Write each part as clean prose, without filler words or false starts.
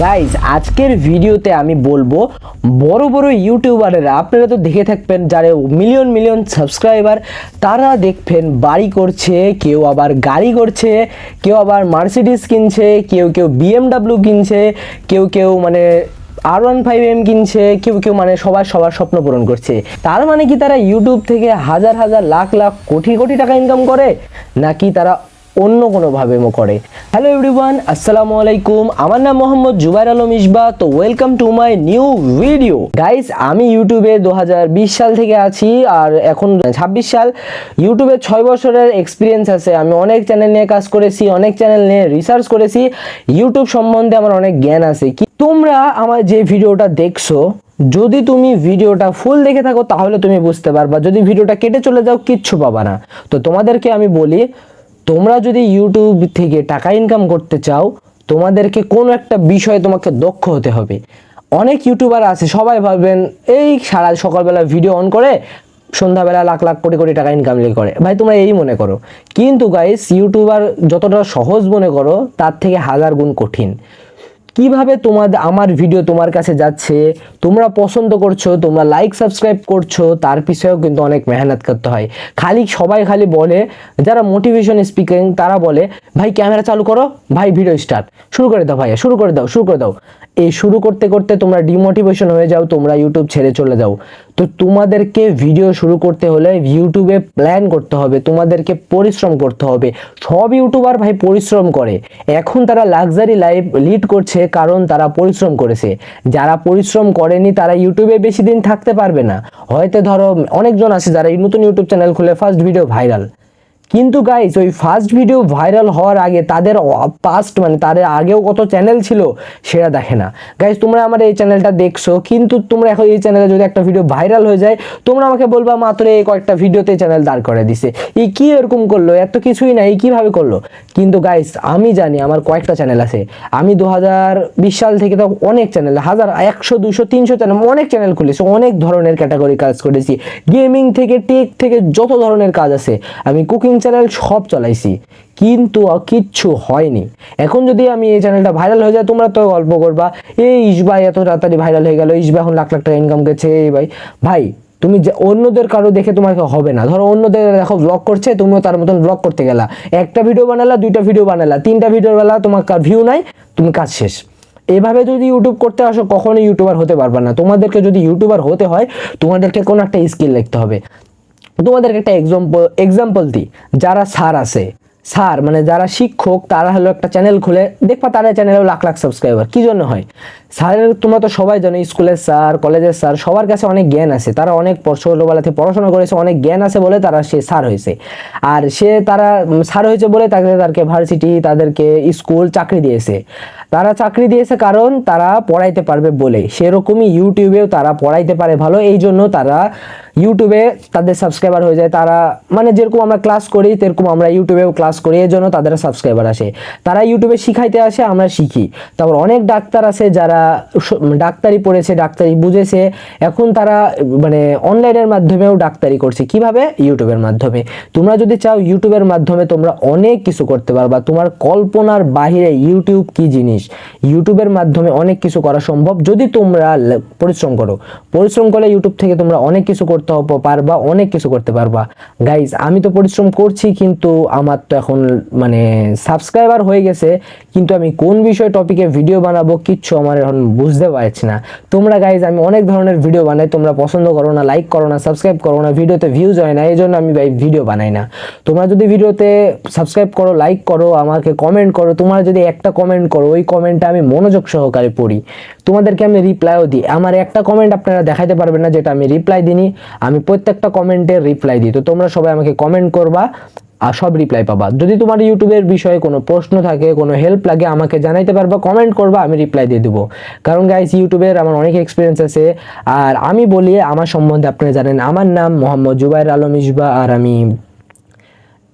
Guys আজকের ভিডিওতে আমি বলবো বড় বড় ইউটিউবারেরা আপনারা তো দেখে থাকবেন যারা মিলিয়ন মিলিয়ন সাবস্ক্রাইবার তারা দেখবেন বাড়ি করছে, কেউ আবার গাড়ি করছে, কেউ আবার মার্সিডিজ কিনছে, কেউ কেউ BMW কিনছে, কেউ কেউ মানে R15M কিনছে, কেউ কেউ মানে সবার স্বপ্ন পূরণ করছে। তার মানে কি তারা ইউটিউব থেকে হাজার হাজার লাখ লাখ কোটি কোটি টাকা ইনকাম করে, নাকি তারা অন্য কোনোভাবে করে? হ্যালো এভরিওয়ান, আসসালামু আলাইকুম। আমার নাম মোহাম্মদ জুবাইর আলম ইসবা। তো welcome to my new video. Guys, আমি ইউটিউবে 2020 সাল থেকে আছি আর এখন 26 সাল। ইউটিউবে 6 বছরের এক্সপিরিয়েন্স আছে। আমি অনেক চ্যানেল নিয়ে কাজ করেছি, অনেক চ্যানেল নিয়ে রিসার্চ করেছি। ইউটিউব সম্বন্ধে আমার অনেক জ্ঞান আছে। কি তোমরা আমার যে ভিডিওটা দেখছো, যদি তুমি ভিডিওটা ফুল দেখে থাকো তাহলে তুমি বুঝতে পারবা, যদি ভিডিওটা কেটে চলে যাও কিচ্ছু পাবা না। তো তোমাদেরকে আমি বলি, তোমরা যদি ইউটিউব থেকে টাকা ইনকাম করতে চাও, তোমাদেরকে কোনো একটা বিষয়ে তোমাকে দক্ষ হতে হবে। অনেক ইউটিউবার আছে, সবাই ভাববেন এই সারা সকালবেলা ভিডিও অন করে সন্ধ্যাবেলা লাখ লাখ কোটি কোটি টাকা ইনকাম করে। ভাই তোমরা এই মনে করো, কিন্তু গাইস ইউটিউবার যতটা সহজ মনে করো তার থেকে হাজার গুণ কঠিন। কিভাবে আমার ভিডিও তোমার কাছে যাচ্ছে, তোমরা পছন্দ করছো, তোমরা লাইক সাবস্ক্রাইব করছো, তার পিছনেও কিন্তু অনেক মেহনত করতে হয়। সবাই খালি বলে, যারা মোটিভেশন স্পিকিং তারা বলে ভাই ক্যামেরা চালু করো, ভাই ভিডিও স্টার্ট, শুরু করে দাও, ভাইয়া শুরু করে দাও। এই শুরু করতে করতে তোমরা ডিমোটিভেশন হয়ে যাও, তোমরা ইউটিউব ছেড়ে চলে যাও। তো তোমাদেরকে ভিডিও শুরু করতে হলে ইউটিউবে প্ল্যান করতে হবে, তোমাদেরকে পরিশ্রম করতে হবে। সব ইউটিউবার ভাই পরিশ্রম করে, এখন তারা লাক্সারি লাইফ লিড করছে কারণ তারা পরিশ্রম করেছে। যারা পরিশ্রম করেনি তারা ইউটিউবে বেশি দিন থাকতে পারবে না। হয়তো ধরো অনেকজন আছে যারা নতুন ইউটিউব চ্যানেল খুলে ফার্স্ট ভিডিও ভাইরাল, কিন্তু গাইস ওই ফার্স্ট ভিডিও ভাইরাল হওয়ার আগে তাদের তাদের আগেও কত চ্যানেল ছিল সেটা দেখে না। গাইস তোমরা আমার এই চ্যানেলটা দেখছো, কিন্তু তোমরা এখন এই চ্যানেলে যদি একটা ভিডিও ভাইরাল হয়ে যায়, তোমরা আমাকে বলবা মাত্র এই কয়েকটা ভিডিওতে চ্যানেল দাঁড় করে দিছে, এই কি এরকম করলো, এত কিছুই না, এই কিভাবে করলো। কিন্তু গাইস আমি জানি আমার কয়েকটা চ্যানেল আছে। আমি 2020 সাল থেকে তো অনেক চ্যানেল, 1000 100 200 300 চ্যানেল, অনেক চ্যানেল খুলেছি, অনেক ধরনের ক্যাটাগরি কাজ করেছি। গেমিং থেকে টেক থেকে যত ধরনের কাজ আছে, আমি কুকিং চ্যানেল সব চালাইছি, কিন্তু কিচ্ছু হয়নি। এখন যদি আমি এই চ্যানেলটা ভাইরাল হয়ে যায়, তোমরা তো গল্প করবা এই ইসবাই এত তাড়াতাড়ি ভাইরাল হয়ে গেল, ইসবাই এখন লাখ লাখ টাকা ইনকাম করছে। এই ভাই তুমি যে অন্যদের কারো দেখে তোমাকে হবে না। ধরো অন্যদের দেখো ব্লগ করছে, তুমিও তার মতন ব্লগ করতে গেলা, একটা ভিডিও বানালা, 2টা ভিডিও বানালা, 3টা ভিডিওর বেলা তোমার ভিউ নাই, তুমি কাজ শেষ। এভাবে যদি ইউটিউব করতে আসো কখনোই ইউটিউবার হতে পারবে না। তোমাদেরকে যদি ইউটিউবার হতে হয়, তোমাদেরকে কোনো একটা স্কিল লিখতে হবে। তোমাদেরকে একটা এক্সাম্পল দিই, যারা স্যার আছে, স্যার মানে যারা শিক্ষক, তারা হলো একটা চ্যানেল খুলে দেখবা, তারা চ্যানেলেও লাখ লাখ সাবস্ক্রাইবার। কি জন্য হয়? স্যারের তোমরা তো সবাই জানো, স্কুলের স্যার, কলেজের স্যার, সবার কাছে অনেক জ্ঞান আছে, তারা অনেক ছোটবেলা থেকে পড়াশোনা করেছে, অনেক জ্ঞান আছে বলে তারা সে স্যার হয়েছে। আর তারা স্যার হয়েছে বলে তাদেরকে ভার্সিটি, তাদেরকে স্কুল চাকরি দিয়েছে। তারা চাকরি দিয়েছে কারণ তারা পড়াইতে পারবে বলে। সেরকমই ইউটিউবেও তারা পড়াইতে পারে ভালো, এই জন্য তারা ইউটিউবে তাদের সাবস্ক্রাইবার হয়ে যায়। তারা মানে যেরকম আমরা ক্লাস করি সেরকম আমরা ইউটিউবেও ক্লাস করি, এই জন্য তাদের সাবস্ক্রাইবার আসে। তারা ইউটিউবে শিখাইতে আসে, আমরা শিখি। তারপর অনেক ডাক্তার আছে যারা ডাক্তারি পড়েছে, ডাক্তারি বুঝেছে, এখন তারা মানে অনলাইনের মাধ্যমেও ডাক্তারি করছে। কিভাবে? ইউটিউবের মাধ্যমে। তোমরা যদি চাও ইউটিউবের মাধ্যমে তোমরা অনেক কিছু করতে পারবা। তোমার কল্পনার বাহিরে ইউটিউব কি জিনিস, ইউটিউবের মাধ্যমে অনেক কিছু করা সম্ভব যদি তোমরা পরিশ্রম করো। পরিশ্রম করলে ইউটিউব থেকে তোমরা অনেক কিছু করতে পারবা, অনেক কিছু করতে পারবা। গাইজ আমি তো পরিশ্রম করছি, কিন্তু আমার তো এখন মানে সাবস্ক্রাইবার হয়ে গেছে, কিন্তু আমি কোন বিষয়ে টপিকে ভিডিও বানাবো কিচ্ছু আমার এখন বুঝতে পারছি না। তোমরা গাইজ, আমি অনেক ধরনের ভিডিও বানাই, তোমরা পছন্দ করো না, লাইক করো না, সাবস্ক্রাইব করো না, ভিডিওতে ভিউজ হয় না, এই জন্য আমি ভিডিও বানাই না। তোমরা যদি ভিডিওতে সাবস্ক্রাইব করো, লাইক করো, আমাকে কমেন্ট করো, তোমরা যদি একটা কমেন্ট করো, ওই কমেন্টটা আমি মনোযোগ সহকারে পড়ি, তোমাদেরকে আমি রিপ্লাইও দিই। আমার একটা কমেন্ট আপনারা দেখাইতে পারবেন না যেটা আমি রিপ্লাই দিইনি, আমি প্রত্যেকটা কমেন্টের রিপ্লাই দিই। তো তোমরা সবাই আমাকে কমেন্ট করবা আর সব রিপ্লাই পাবা। যদি তোমার ইউটিউবের বিষয়ে কোনো প্রশ্ন থাকে, কোনো হেল্প লাগে, আমাকে জানাইতে পারবা, কমেন্ট করবা, আমি রিপ্লাই দিয়ে দেবো। কারণ গাইস ইউটিউবের আমার অনেক এক্সপিরিয়েন্স আছে। আর আমি বলি আমার সম্বন্ধে, আপনারা জানেন আমার নাম মোহাম্মদ জুবাইর আলম ইসবা, আর আমি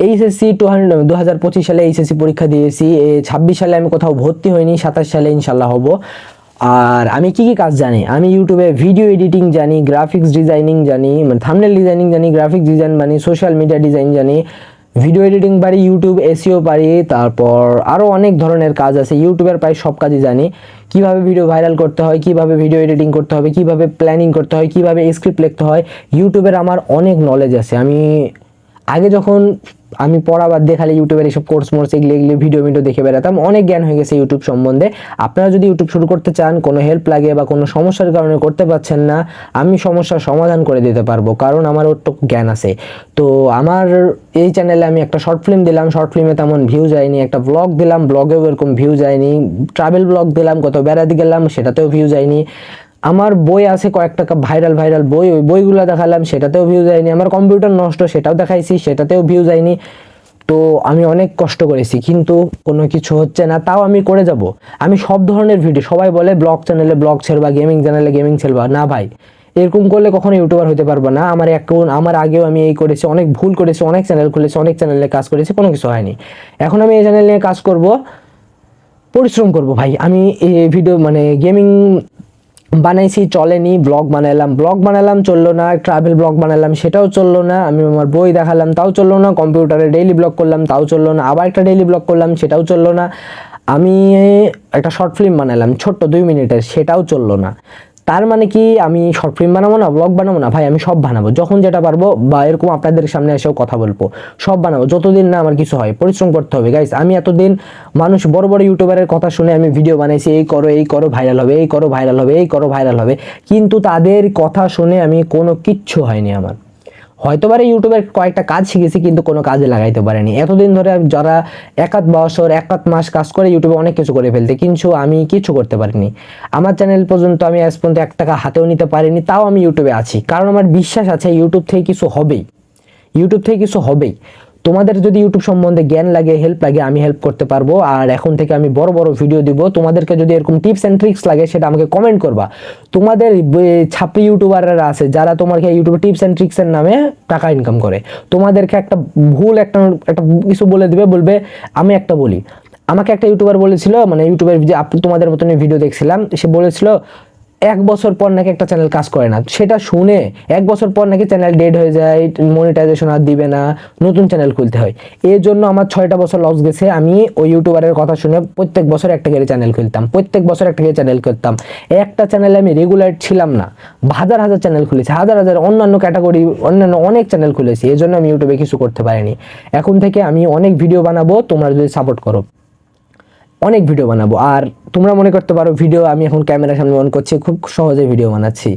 এইচএসসি 2025 সালে এইচএসসি পরীক্ষা দিয়েছি। 26 সালে আমি কোথাও ভর্তি হইনি, 27 সালে ইনশাল্লাহ হব। আর আমি কি কি কাজ জানি, আমি ইউটিউবে ভিডিও এডিটিং জানি, গ্রাফিক্স ডিজাইনিং জানি, মানে থাম্বনেল ডিজাইনিং জানি, গ্রাফিক্স ডিজাইন জানি, সোশ্যাল মিডিয়া ডিজাইন জানি, ভিডিও এডিটিং পারি, ইউটিউব এসইও পারি, তারপর আরও অনেক ধরনের কাজ আছে। ইউটিউবের প্রায় সব কাজই জানি, কিভাবে ভিডিও ভাইরাল করতে হয়, কিভাবে ভিডিও এডিটিং করতে হবে, কিভাবে প্ল্যানিং করতে হয়, কিভাবে স্ক্রিপ্ট লিখতে হয়। ইউটিউবের আমার অনেক নলেজ আছে। আমি আগে যখন আমি পড়া বাদ দিয়ে খালি ইউটিউবের এইসব কোর্স মোর্স এগুলো ভিডিও দেখে বেড়াতাম, অনেক জ্ঞান হয়ে গেছে ইউটিউব সম্বন্ধে। আপনারা যদি ইউটিউব শুরু করতে চান, কোনো হেল্প লাগে বা কোনো সমস্যার কারণে করতে পারছেন না, আমি সমস্যার সমাধান করে দিতে পারবো, কারণ আমার ওটুকু জ্ঞান আছে। তো আমার এই চ্যানেলে আমি একটা শর্ট ফিল্ম দিলাম, শর্ট ফিল্মে তেমন ভিউ যায়নি। একটা ব্লগ দিলাম, ব্লগেও এরকম ভিউ যায়নি। ট্রাভেল ব্লগ দিলাম, কোথাও বেড়াতে গেলাম, সেটাতেও ভিউ যায়নি। আমার বই আছে কয়েকটা ভাইরাল বই, ওই বইগুলো দেখালাম, সেটাতেও ভিউ যায়নি। আমার কম্পিউটার নষ্ট, সেটাও দেখাইছি, সেটাতেও ভিউ যায়নি। তো আমি অনেক কষ্ট করেছি, কিন্তু কোনো কিছু হচ্ছে না, তাও আমি করে যাব। আমি সব ধরনের ভিডিও, সবাই বলে ব্লগ চ্যানেলে ব্লগ ছেড়বা, গেমিং চ্যানেলে গেমিং ছেড়বা, না ভাই, এরকম করলে কখনো ইউটিউবার হতে পারবো না। আমার আগেও আমি এই করেছি, অনেক ভুল করেছি, অনেক চ্যানেল খুলেছি, অনেক চ্যানেলে কাজ করেছি, কোনো কিছু হয়নি। এখন আমি এই চ্যানেল নিয়ে কাজ করব, পরিশ্রম করব ভাই। আমি এই ভিডিও গেমিং বানাইছি, চলেনি। ব্লগ বানালাম চললো না। ট্রাভেল ব্লগ বানালাম, সেটাও চললো না। আমি আমার বই দেখালাম, তাও চললো না। কম্পিউটারে ডেইলি ব্লগ করলাম, তাও চললো না। আবার একটা ডেইলি ব্লগ করলাম, সেটাও চললো না। আমি একটা শর্ট ফিল্ম বানালাম ছোট্ট 2 মিনিটের, সেটাও চললো না। তার মানে কি আমি শর্ট ফিল্ম বানাবো না, ব্লগ বানাবো না? ভাই আমি সব বানাবো, যখন যেটা পারবো, বা এরকম আপনাদের সামনে এসেও কথা বলবো, সব বানাবো, যতদিন না আমার কিছু হয়। পরিশ্রম করতে হবে গাইস। আমি এতদিন মানুষ বড় বড় ইউটিউবারের কথা শুনে আমি ভিডিও বানাইছি, এই করো ভাইরাল হবে, এই করো ভাইরাল হবে, এই করো ভাইরাল হবে, কিন্তু তাদের কথা শুনে আমি কোনো কিচ্ছু হয়নি আমার। হয়তোবার ইউটিউবের কয়েকটা কাজ শিখেছি, কিন্তু কোনো কাজে লাগাইতে পারিনি। এতদিন ধরে যারা 1 বছর 1 মাস কাজ করে ইউটিউবে অনেক কিছু করে ফেলতে, কিন্তু আমি কিছু করতে পারিনি। আমার চ্যানেল পর্যন্ত আমি আজ পর্যন্ত 1 টাকা হাতেও নিতে পারিনি, তাও আমি ইউটিউবে আছি, কারণ আমার বিশ্বাস আছে ইউটিউব থেকে কিছু হবেই, ইউটিউব থেকে কিছু হবেই। তোমাদের যদি ইউটিউব সম্বন্ধে জ্ঞান লাগে, হেল্প লাগে, আমি হেল্প করতে পারবো। আর এখন থেকে আমি বড় বড় ভিডিও দিব। তোমাদেরকে যদি এরকম টিপস এন্ড ট্রিক্স লাগে, সেটা আমাকে কমেন্ট করবা। তোমাদের ছাপরি ইউটিউবাররা আছে যারা তোমাকে ইউটিউবে টিপস এন্ড ট্রিক্স এর নামে টাকা ইনকাম করে, তোমাদেরকে একটা ভুল একটা কিছু বলে দিবে, বলবে আমি একটা বলি। আমাকে একটা ইউটিউবার বলেছিল, ইউটিউবের যে তোমাদের মতন ভিডিও দেখছিলাম, সে বলেছিল 1 বছর পর নাকি একটা চ্যানেল কাজ করে না। সেটা শুনে 1 বছর পর নাকি চ্যানেল ডেড হয়ে যায়, মনিটাইজেশন আর দিবে না, নতুন চ্যানেল খুলতে হয়। এর জন্য আমার 6টা বছর লস গেছে। আমি ওই ইউটিউবারের কথা শুনে প্রত্যেক বছর একটা করে চ্যানেল খুলতাম, প্রত্যেক বছর একটা করে চ্যানেল করতাম। একটা চ্যানেলে আমি রেগুলার ছিলাম না, হাজার হাজার চ্যানেল খুলেছি, হাজার হাজার অন্যান্য ক্যাটাগরি, অন্যান্য অনেক চ্যানেল খুলেছি। এর জন্য আমি ইউটিউবে কিছু করতে পারিনি। এখন থেকে আমি অনেক ভিডিও বানাবো, তোমরা যদি সাপোর্ট করো, অনেক ভিডিও বানাবো। আর তোমরা মনে করতে পারো ভিডিও আমি এখন ক্যামেরার সামনে অন করছি, খুব সহজে ভিডিও বানাচ্ছি।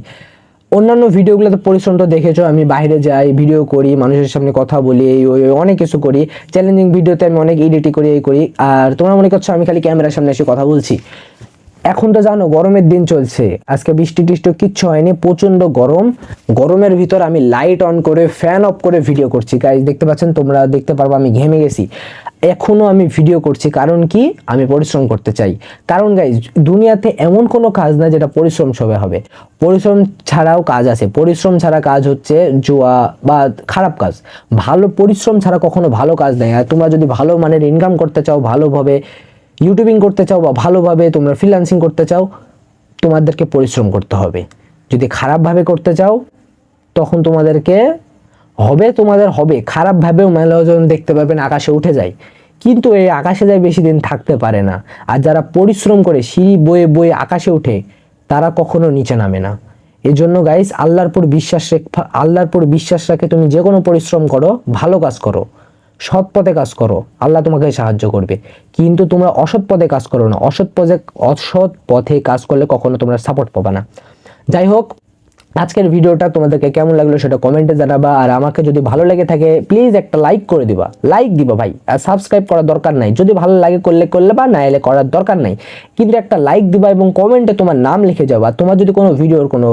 অন্যান্য ভিডিওগুলোতে পরিশ্রম তো দেখেছো, আমি বাইরে যাই, ভিডিও করি, মানুষের সামনে কথা বলি, এই ওই অনেক কিছু করি। চ্যালেঞ্জিং ভিডিওতে আমি অনেক এডিটিং করি, এই করি। আর তোমরা মনে করছো আমি খালি ক্যামেরার সামনে এসে কথা বলছি। এখন তো জানো গরমের দিন চলছে, আজকে বৃষ্টি টিষ্টি কিচ্ছু হয়নি, প্রচন্ড গরম। গরমের ভিতর আমি লাইট অন করে, ফ্যান অফ করে ভিডিও করছি। গাইস দেখতে পাচ্ছেন, তোমরা দেখতে পারবো আমি ঘেমে গেছি। এখনো আমি ভিডিও করছি, কারণ কি? আমি পরিশ্রম করতে চাই। কারণ গাইস, দুনিয়াতে এমন কোনো কাজ না যেটা পরিশ্রম সবে হবে। পরিশ্রম ছাড়াও কাজ আছে। পরিশ্রম ছাড়া কাজ হচ্ছে জুয়া বা খারাপ কাজ। ভালো পরিশ্রম ছাড়া কখনো ভালো কাজ নেই। আর তোমরা যদি ভালো মানের ইনকাম করতে চাও, ভালোভাবে ইউটিউবিং করতে চাও, বা ভালোভাবে তোমরা ফ্রিল্যান্সিং করতে চাও, তোমাদেরকে পরিশ্রম করতে হবে। যদি খারাপভাবে করতে চাও, তখন তোমাদের হবে খারাপভাবেও। মেলাজন দেখতে পাবেন আকাশে উঠে যায়, কিন্তু এই আকাশে যায় বেশি দিন থাকতে পারে না। আর যারা পরিশ্রম করে সিঁড়ি বয়ে বয়ে আকাশে ওঠে, তারা কখনো নিচে নামে না। এই জন্য গাইস, আল্লাহর পর বিশ্বাস রেখে তুমি যে কোনো পরিশ্রম করো, ভালো কাজ করো, সৎ পথে কাজ করো, আল্লাহ তোমাকে সাহায্য করবে। কিন্তু তোমরা অসৎ পথে কাজ করো না। অসৎ পথে কাজ করলে কখনো তোমরা সাপোর্ট পাবে না। যাই হোক, আজকের ভিডিওটা তোমাদেরকে কেমন লাগলো সেটা কমেন্টে জানাবা। আর আমাকে যদি ভালো লেগে থাকে, প্লিজ একটা লাইক করে দিবা, লাইক দিবা ভাই। আর সাবস্ক্রাইব করার দরকার নাই, যদি ভালো লাগে করলে বা না এলে করার দরকার নাই, কিন্তু একটা লাইক দিবা এবং কমেন্টে তোমার নাম লিখে যাবা। তোমার যদি কোনো ভিডিওর কোনো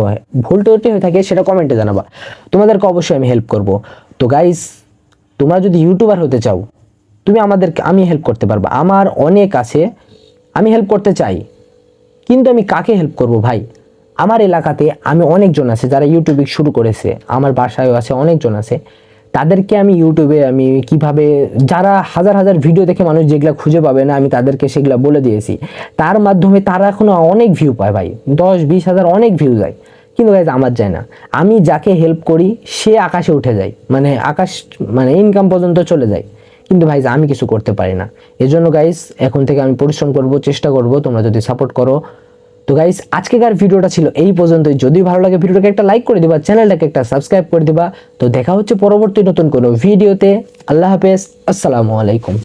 ভুল ত্রুটি হয়ে থাকে, সেটা কমেন্টে জানাবা, তোমাদেরকে অবশ্যই আমি হেল্প করব। তো গাইস, তোমরা যদি ইউটিউবার হতে চাও, আমি হেল্প করতে পারবো। আমার অনেক আছে, আমি হেল্প করতে চাই, কিন্তু আমি কাকে হেল্প করব ভাই? আমার এলাকাতে আমি অনেকজন আছে যারা ইউটিউবে শুরু করেছে, আমার বাসায়ও আছে অনেকজন আছে। তাদেরকে আমি ইউটিউবে কিভাবে, যারা হাজার হাজার ভিডিও দেখে মানুষ যেগুলা খুঁজে পাবে না, আমি তাদেরকে সেগুলা বলে দিয়েছি। তার মাধ্যমে তারা এখনো অনেক ভিউ পায় ভাই, 10-20 হাজার অনেক ভিউ যায়। কিন্তু গাইজ আমার যায় না। আমি যাকে হেল্প করি সে আকাশে উঠে যায়, মানে আকাশ মানে ইনকাম পর্যন্ত চলে যায়, কিন্তু ভাই আমি কিছু করতে পারি না। এজন্য গাইজ এখন থেকে আমি পরিশ্রম করব, চেষ্টা করব, তোমরা যদি সাপোর্ট করো। তো গাইজ আজকেকার ভিডিওটা ছিল এই পর্যন্তই। যদি ভালো লাগে ভিডিওটাকে একটা লাইক করে দিবা, চ্যানেলটাকে একটা সাবস্ক্রাইব করে দিবা। তো দেখা হচ্ছে পরবর্তী নতুন কোনো ভিডিওতে। আল্লাহ হাফেজ, আসসালামু আলাইকুম।